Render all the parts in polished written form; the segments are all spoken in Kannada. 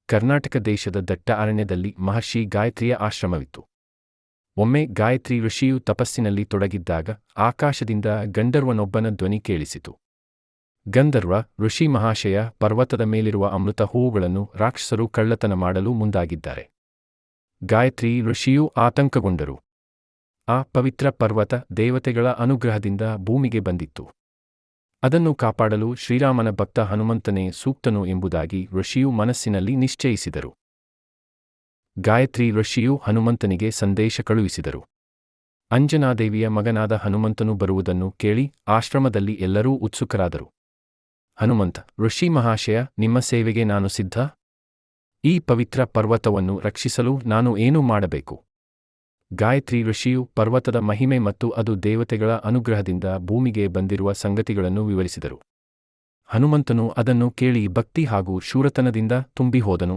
ಕರ್ನಾಟಕ ದೇಶದ ದಟ್ಟ ಅರಣ್ಯದಲ್ಲಿ ಮಹರ್ಷಿ ಗಾಯತ್ರಿಯ ಆಶ್ರಮವಿತ್ತು. ಒಮ್ಮೆ ಗಾಯತ್ರಿ ಋಷಿಯು ತಪಸ್ಸಿನಲ್ಲಿ ತೊಡಗಿದ್ದಾಗ ಆಕಾಶದಿಂದ ಗಂಧರ್ವನೊಬ್ಬನ ಧ್ವನಿ ಕೇಳಿಸಿತು. ಗಂಧರ್ವ: ಋಷಿ ಮಹಾಶಯ, ಪರ್ವತದ ಮೇಲಿರುವ ಅಮೃತ ಹೂವುಗಳನ್ನು ರಾಕ್ಷಸರು ಕಳ್ಳತನ ಮಾಡಲು ಮುಂದಾಗಿದ್ದಾರೆ. ಗಾಯತ್ರಿ ಋಷಿಯು ಆತಂಕಗೊಂಡರು. ಆ ಪವಿತ್ರ ಪರ್ವತ ದೇವತೆಗಳ ಅನುಗ್ರಹದಿಂದ ಭೂಮಿಗೆ ಬಂದಿತ್ತು. ಅದನ್ನು ಕಾಪಾಡಲು ಶ್ರೀರಾಮನ ಭಕ್ತ ಹನುಮಂತನೇ ಸೂಕ್ತನು ಎಂಬುದಾಗಿ ಋಷಿಯು ಮನಸ್ಸಿನಲ್ಲಿ ನಿಶ್ಚಯಿಸಿದರು. ಗಾಯತ್ರಿ ಋಷಿಯು ಹನುಮಂತನಿಗೆ ಸಂದೇಶ ಕಳುಹಿಸಿದರು. ಅಂಜನಾದೇವಿಯ ಮಗನಾದ ಹನುಮಂತನು ಬರುವುದನ್ನು ಕೇಳಿ ಆಶ್ರಮದಲ್ಲಿ ಎಲ್ಲರೂ ಉತ್ಸುಕರಾದರು. ಹನುಮಂತ: ಋಷಿ ಮಹಾಶಯ, ನಿಮ್ಮ ಸೇವೆಗೆ ನಾನು ಸಿದ್ಧ. ಈ ಪವಿತ್ರ ಪರ್ವತವನ್ನು ರಕ್ಷಿಸಲು ನಾನು ಏನು ಮಾಡಬೇಕು? ಗಾಯತ್ರಿ ಋಷಿಯು ಪರ್ವತದ ಮಹಿಮೆ ಮತ್ತು ಅದು ದೇವತೆಗಳ ಅನುಗ್ರಹದಿಂದ ಭೂಮಿಗೆ ಬಂದಿರುವ ಸಂಗತಿಗಳನ್ನು ವಿವರಿಸಿದರು. ಹನುಮಂತನು ಅದನ್ನು ಕೇಳಿ ಭಕ್ತಿ ಹಾಗೂ ಶೂರತನದಿಂದ ತುಂಬಿ ಹೋದನು.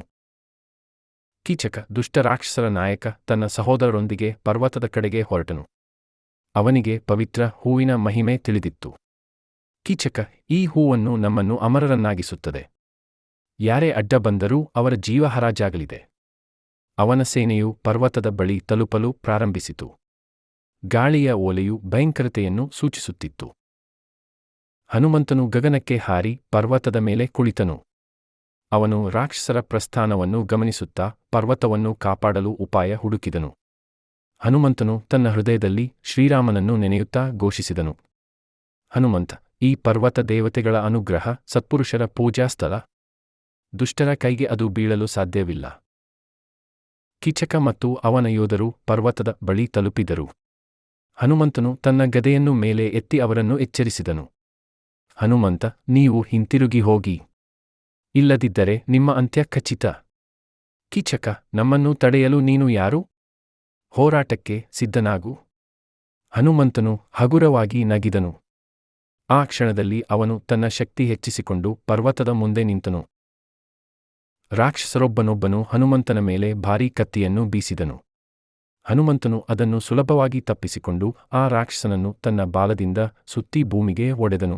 ಕೀಚಕ: ದುಷ್ಟ ರಾಕ್ಷಸರ ನಾಯಕ, ತನ್ನ ಸಹೋದರರೊಂದಿಗೆ ಪರ್ವತದ ಕಡೆಗೆ ಹೊರಟನು. ಅವನಿಗೆ ಪವಿತ್ರ ಹೂವಿನ ಮಹಿಮೆ ತಿಳಿದಿತ್ತು. ಕೀಚಕ: ಈ ಹೂವನ್ನು ನಮ್ಮನ್ನು ಅಮರರನ್ನಾಗಿಸುತ್ತದೆ. ಯಾರೇ ಅಡ್ಡ ಬಂದರೂ ಅವರ ಜೀವ ಹರಾಜಾಗಲಿದೆ. ಅವನ ಸೇನೆಯು ಪರ್ವತದ ಬಳಿ ತಲುಪಲು ಪ್ರಾರಂಭಿಸಿತು. ಗಾಳಿಯ ಓಲೆಯು ಭಯಂಕರತೆಯನ್ನು ಸೂಚಿಸುತ್ತಿತ್ತು. ಹನುಮಂತನು ಗಗನಕ್ಕೆ ಹಾರಿ ಪರ್ವತದ ಮೇಲೆ ಕುಳಿತನು. ಅವನು ರಾಕ್ಷಸರ ಪ್ರಸ್ಥಾನವನ್ನು ಗಮನಿಸುತ್ತಾ ಪರ್ವತವನ್ನು ಕಾಪಾಡಲು ಉಪಾಯ ಹುಡುಕಿದನು. ಹನುಮಂತನು ತನ್ನ ಹೃದಯದಲ್ಲಿ ಶ್ರೀರಾಮನನ್ನು ನೆನೆಯುತ್ತಾ ಘೋಷಿಸಿದನು: ಹನುಮಂತ, ಈ ಪರ್ವತ ದೇವತೆಗಳ ಅನುಗ್ರಹ, ಸತ್ಪುರುಷರ ಪೂಜಾ ಸ್ಥಳ. ದುಷ್ಟರ ಕೈಗೆ ಅದು ಬೀಳಲು ಸಾಧ್ಯವಿಲ್ಲ. ಕೀಚಕ ಮತ್ತು ಅವನ ಯೋಧರು ಪರ್ವತದ ಬಳಿ ತಲುಪಿದರು. ಹನುಮಂತನು ತನ್ನ ಗದೆಯನ್ನು ಮೇಲೆ ಎತ್ತಿ ಅವರನ್ನು ಎಚ್ಚರಿಸಿದನು: ಹನುಮಂತ, ನೀವು ಹಿಂತಿರುಗಿ ಹೋಗಿ. ಇಲ್ಲದಿದ್ದರೆ ನಿಮ್ಮ ಅಂತ್ಯ ಖಚಿತ. ಕೀಚಕ: ನಮ್ಮನ್ನು ತಡೆಯಲು ನೀನು ಯಾರು? ಹೋರಾಟಕ್ಕೆ ಸಿದ್ಧನಾಗು. ಹನುಮಂತನು ಹಗುರವಾಗಿ ನಗಿದನು. ಆ ಕ್ಷಣದಲ್ಲಿ ಅವನು ತನ್ನ ಶಕ್ತಿ ಹೆಚ್ಚಿಸಿಕೊಂಡು ಪರ್ವತದ ಮುಂದೆ ನಿಂತನು. ರಾಕ್ಷಸರೊಬ್ಬನೊಬ್ಬನು ಹನುಮಂತನ ಮೇಲೆ ಭಾರೀ ಕತ್ತಿಯನ್ನು ಬೀಸಿದನು. ಹನುಮಂತನು ಅದನ್ನು ಸುಲಭವಾಗಿ ತಪ್ಪಿಸಿಕೊಂಡು ಆ ರಾಕ್ಷಸನನ್ನು ತನ್ನ ಬಾಲದಿಂದ ಸುತ್ತಿ ಭೂಮಿಗೆ ಒಡೆದನು.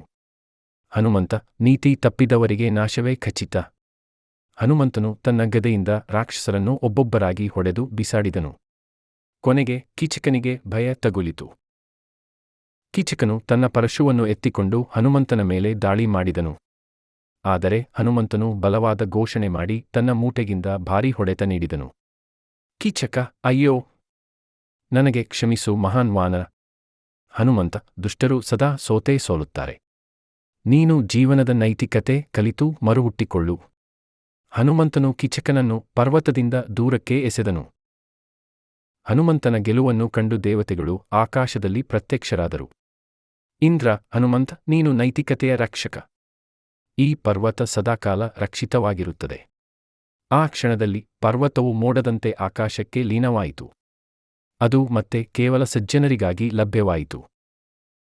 ಹನುಮಂತ: ನೀತಿ ತಪ್ಪಿದವರಿಗೆ ನಾಶವೇ ಖಚಿತ. ಹನುಮಂತನು ತನ್ನ ಗದೆಯಿಂದ ರಾಕ್ಷಸರನ್ನು ಒಬ್ಬೊಬ್ಬರಾಗಿ ಹೊಡೆದು ಬಿಸಾಡಿದನು. ಕೊನೆಗೆ ಕೀಚಕನಿಗೆ ಭಯ ತಗುಲಿತು. ಕೀಚಕನು ತನ್ನ ಪರಶುವನ್ನು ಎತ್ತಿಕೊಂಡು ಹನುಮಂತನ ಮೇಲೆ ದಾಳಿ ಮಾಡಿದನು. ಆದರೆ ಹನುಮಂತನು ಬಲವಾದ ಘೋಷಣೆ ಮಾಡಿ ತನ್ನ ಮೂಟೆಗಿಂದ ಭಾರೀ ಹೊಡೆತ ನೀಡಿದನು. ಕೀಚಕ: ಅಯ್ಯೋ, ನನಗೆ ಕ್ಷಮಿಸು ಮಹಾನ್ ವಾನರ. ಹನುಮಂತ: ದುಷ್ಟರು ಸದಾ ಸೋತೇ ಸೋಲುತ್ತಾರೆ. ನೀನು ಜೀವನದ ನೈತಿಕತೆ ಕಲಿತು ಮರುಹುಟ್ಟಿಕೊಳ್ಳು. ಹನುಮಂತನು ಕೀಚಕನನ್ನು ಪರ್ವತದಿಂದ ದೂರಕ್ಕೆ ಎಸೆದನು. ಹನುಮಂತನ ಗೆಲುವನ್ನು ಕಂಡು ದೇವತೆಗಳು ಆಕಾಶದಲ್ಲಿ ಪ್ರತ್ಯಕ್ಷರಾದರು. ಇಂದ್ರ: ಹನುಮಂತ, ನೀನು ನೈತಿಕತೆಯ ರಕ್ಷಕ. ಈ ಪರ್ವತ ಸದಾಕಾಲ ರಕ್ಷಿತವಾಗಿರುತ್ತದೆ. ಆ ಕ್ಷಣದಲ್ಲಿ ಪರ್ವತವು ಮೋಡದಂತೆ ಆಕಾಶಕ್ಕೆ ಲೀನವಾಯಿತು. ಅದು ಮತ್ತೆ ಕೇವಲ ಸಜ್ಜನರಿಗಾಗಿ ಲಭ್ಯವಾಯಿತು.